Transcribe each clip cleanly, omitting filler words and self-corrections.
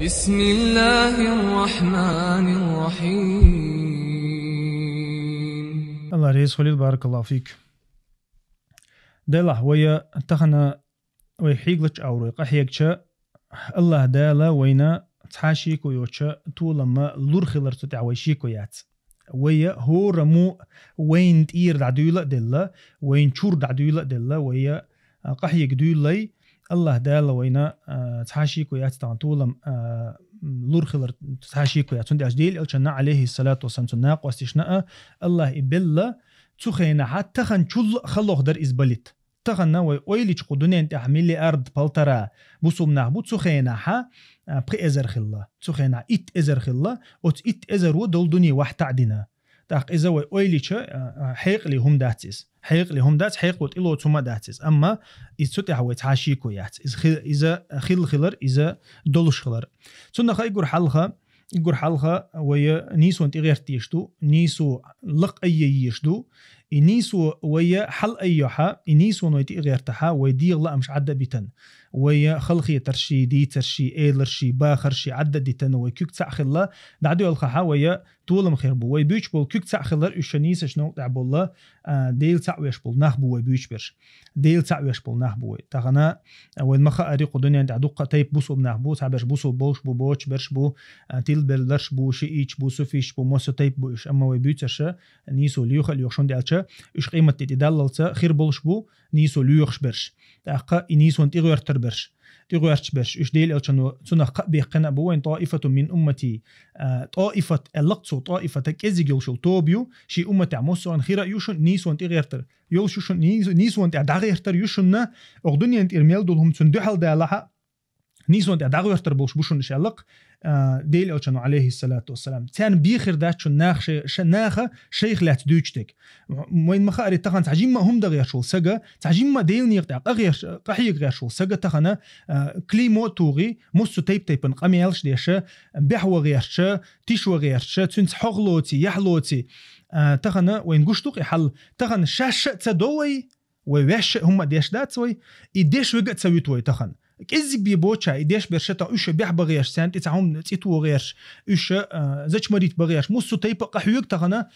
بسم الله الرحمن الرحيم. الله ريس خليل بارك الله فيك. دلح ويا تخنا ويحيقلش أوري قحيقش الله دالا وينا تحاشيك ويوش طولما لورخلر تتعويشيك ويات ويا هو رمو وين تير دعدولا دلا وين شور دعدولا دلا ويا قحيق دولي الله دالا وينا تحاشيك ويات طولم لورخلر تحاشيك ويات سندي أجديل الشنا عليه الصلاة والسلام سناق واستشناء الله إبلا تخينا حتى خن شل خلوه در إزبلت تخنا ويلي تقدوني أنت حملي أرض بالترا بوسومنا بوتسخينا ح بقي أزر خلا تسخينا إت أزر خلا أت إت أزر ودول دنيا واحد تعدنا تاق إذا ويلي حيق لي هم داتس حيق لي هم داتس حيق وت إلو تسمى داتس أما إتسوت هو تعشيكو يات إذا خلر إذا دولش خلر سنة خا يقول حلقة ويا نيسو أنت غير تيشتو نيسو لق أي يشتو نيسو ويا حل أيها نيسو نويتي غير تها ويدي الله مش عدد بيتن ويا خلقي ترشي دي ترشي إيلرشي باخرشي عدد ديتن ويكوك تأخذ الله دعدو الخها ويا طول مخيربو ويبيش بول كوك تأخذر إشنيس شنو تعب الله ديل تعويش بول نخبو ويبيش برش ديل تعويش بول نخبو تغنا والمخا أريق الدنيا دعدوق تيب بوسو بنخبو تعبش بوسو بولش بو بوش برش بو تيل بلرش بو شيء بو سوفيش بو موسو تيب بو إش أما ويبيتش نيسو ليوخ ليوخشون دالش إش قيمة تدللت خير بولش بو نيسو ليوخش برش تأقى نيسو أنت غير تربرش تغيرش برش إش ديل ألشنو تنق بيقنا بوين طائفة من أمتي طائفة اللقصو طائفة كزيج يلشل توبيو شي أمتي عموسو عن خيرا يوشن نيسو أنت غير تر يلشون نيسو أنت دغير تر يوشن أغدني أنت إرميل دولهم تندحل دالها نيسو أنت دغير تر بوشن شلق ديل ألشنو عليه الصلاة والسلام تان بيخر دات شناخة شيخ لا تدوجتك وين مخاري تخن تعجيم ما هم دغير شو سجا تعجيم ما ديل نيقطع غير قحيق غير شو سجا تخنا كليمو توغي موسو تيبن قميالش ديشة بحو غيرش تيشو غيرش تنس حغلوتي يحلوتي تخنا وين قشتوق يحل تخن شاشة تدوي ويش هم ديش دات وي يديش وقت سويتوي تخن كيزك بيبوتشا يديش برشتا إيش بيح بغيرش سانت إتعهم تيتو غيرش إيش زج مريت بغيرش موسو تيب قحيوك تغنا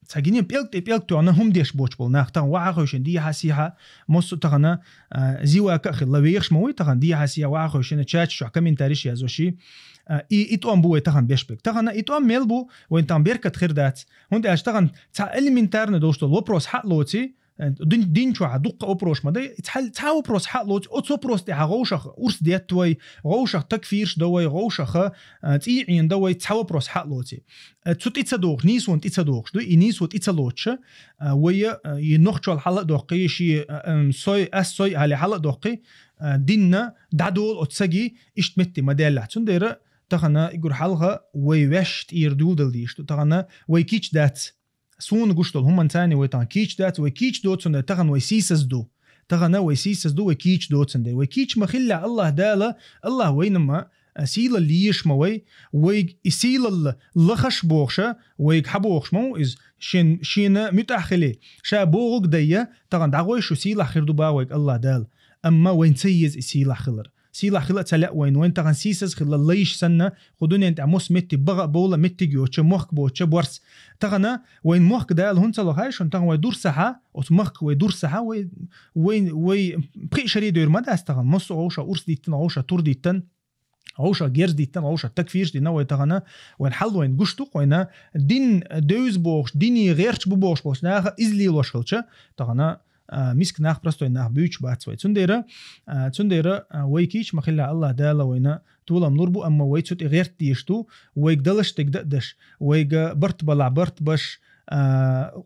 تاجيني بيلك تو أنا هم ديش بوتش بول ناخ تغن واعخوشن دي حسيها موسو تغنا زيواك أخي لويش موي تغن دي حسيها واعخوشن تشاتش شو كمين تاريش يا زوشي إتوام بوي تغن بيشبك تغنا إتوام ميلبو وين تام بيركت خير دات هون داش تغن تا إلمنتارن دوشتو لوبروس حق لوتي دين شو عدوق أبروش ما ده تحل تعو بروس حق لوت أتوبروس ده غوشة أرس ديت توي غوشة تكفيرش دوي غوشة تيعين دوي تعو بروس حق لوتي تسوت إتصدوق نيس وانت إتصدوقش دو نيس وانت إتصلوتش ويا ينخشوا الحلقة دوقي شي صوي صوي على حلقة دوقي ديننا دعدول أتسجي إشتمتي ما ده لحتون ديره تغنا يقول حلقة ويوشت يردول دلديش تغنا ويكيش دات سون قشطل هم انتاني ويتان كيش دات ويكيش دوتسن تغن ويسيسس دو تغنا ويسيسس دو ويكيش دوتسن دي ويكيش مخلع الله دالا الله وينما سيل اللي يشموي ويسيل اللخش بوخشة ويكحبوخش مو إز شين متأخلي شا بوغك ديا تغن دعوي شو سيل أخير دباويك الله دال أما وين سيز سيل أخلر سيلا خلا تلا وين تغن سيسس خلا ليش سنة خدوني أنت عموس متي بغى بولا متي جوتش مخك بوتش بورس تغنا وين مخك ده هون تلا هايش أنت ويدور سحة أتمخك ويدور سحة وين بقي شري دير ما ده استغن مص عوشة أرس ديتن عوشة تور ديتن عوشة جيرز ديتن عوشة تكفيرش دينا ويتغنا وين حل وين قشتوق وين دين دوز بوش ديني غيرش بوش بوش ناخ إزلي وشخلش تغنا مسك ناخ برستو ناخ بيوش بات وي تنديرا ويكيش مخلع الله دالا وينا طول منوربو اما ويتسوت غير تيشتو ويقدلش تقدش ويق برت بلع برت باش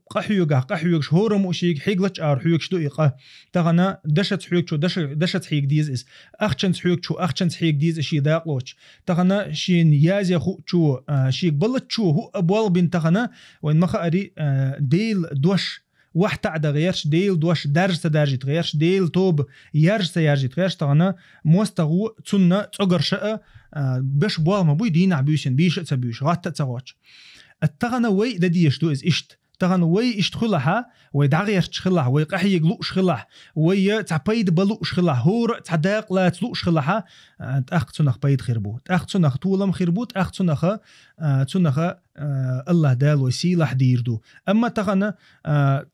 قحيوغ هورم وشيك حيقلش ار حيوغ شدو ايقا تغنا دشت حيوغ شو دشت حيق ديز اس اخشنس حيوغ شو اخشنس حيق ديز شي داقلوش تغنا شين يازي خو شو شيك بلت شو هو ابوال بين تغنا وين مخا اري ديل دوش واحد عدا غيرش ديل دوش درجة درجة غيرش ديل توب يرجة غيرش تغنا موستغو تسنة تقر شقة باش بوال ما بوي دين عبيوشن بيش تسبيوش غاتا تسغوش التغنا وي دا ديش دو إز إشت تغن وي اشتخلها وي دغير تشخلها وي قحي يقلو شخلها وي تعبيد بلو شخلها هور تعداق لا تلو شخلها تاخذ بيد خربو تاخذ طولم خربو تاخذ الله دال وسيله حديردو اما تغن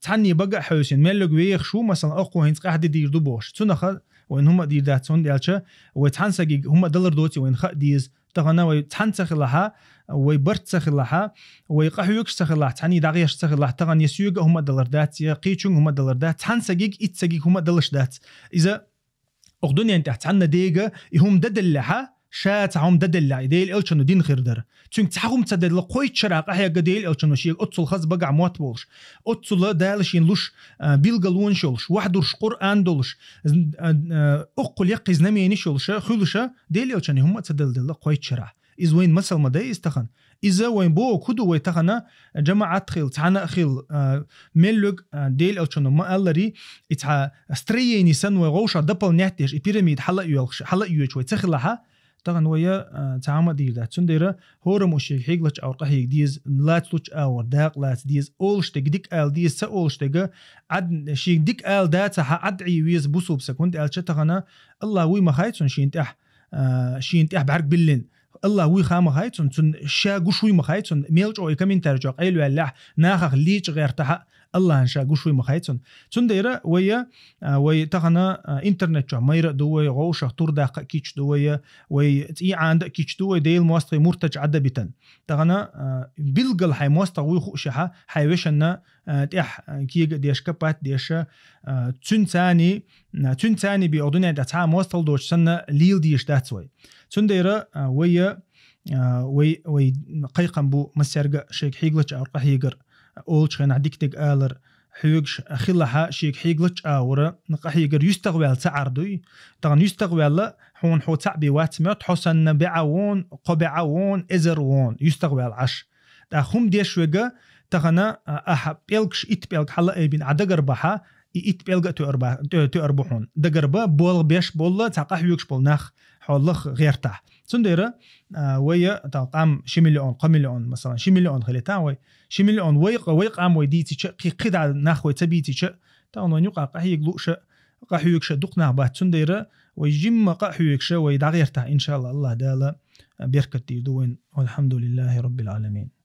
تعني بقى حوسين ملق ويخ شو مثلا اقو هين قاعد ديردو بوش تنخ وين هم دير داتون ديالشا وتحنسق هم دلر دوتي وين خ ديز تغنا وتحنسخ لها ويبرتسخ لها ويقحيوك سخ لها تعني داغيش سخ لها تغن يسوق هم دلر دات يا قيچون هم دلر دات تحنسق اتسق هم دلش دات اذا اخدني انت تحنا ديغا هم ددلها شات هم ددل ديل الچنو دين خيردر چون تحوم تدل قوي چراق احيا ديل الچنو شي اتسل خز بقع موت بولش اتسل دالشين لوش بيلغلون شولش وحدرش قران دولش اقل يقز نميني شولش خلش ديل الچنو هم تدل قوي چرا از وين مثل ما داي استخن اذا وين بو كدو وي تخنا جماعه خيل تانا خيل ملوغ ديل الچنو ما الري اتها ستريني سن وغوش دبل نيتش بيراميد حلا يولش حلا يوچ وي تخلها تغن ويا تعامل دير ده تنديره هورم وشي حيغلش او قحي ديز لاتلوش او داق لات ديز اولش ديك ال ديز ساولش ديك عد شي ديك ال داتا ادعي ويز بوسو بسكوند ال تغنا الله وي ما خايتون شي انت بعرق باللين الله وي خام خايتون تن شا غشوي ما خايتون ميلج او كمين ترجع قيلو الله ناخ ليج غير تها الله انشا غشوي ما خايتون تنديره ويا وي تغنا انترنت جو ماير دوي غوش تور داق كيتش دوي وي تي عند كيتش دوي ديل موستي مرتج عد بيتن تغنا بيلقل حي موست وي خوشها حيوشنا تح كيغ ديش كبات ديش تنتاني بيودنا دتا موستل دوش سنه ليل ديش داتوي تنديره ويا وي قيقم بو مسرق شيك حيغلش او قحيغر اولش خن عديكتك آلر حيوغش خلها شيك حيغلش آورا نقحيغر يستغوال تعردوي طغن يستغوال حون حو تعبي واتمت حسن بعوون قبعوون ازروون يستغوال عش تاخم ديش ويغا تغنا احا بيلكش ات بيلك حلا ايبين عدقر بحا ات بيلغ تو اربحون دقربا بول بيش بول تاقحيوغش بول ناخ حولخ غيرتاح تنديره ويا تقام شي مليون قمليون مثلا شي مليون خليتا وي شي مليون وي قام ويديتي قيد ناخوي تبيتي تاون يقع قحيغلوش قحيوغش دقنا با تنديره ويجم قحيوغش ويدغيرتا ان شاء الله الله دالا بركتي دوين والحمد لله رب العالمين.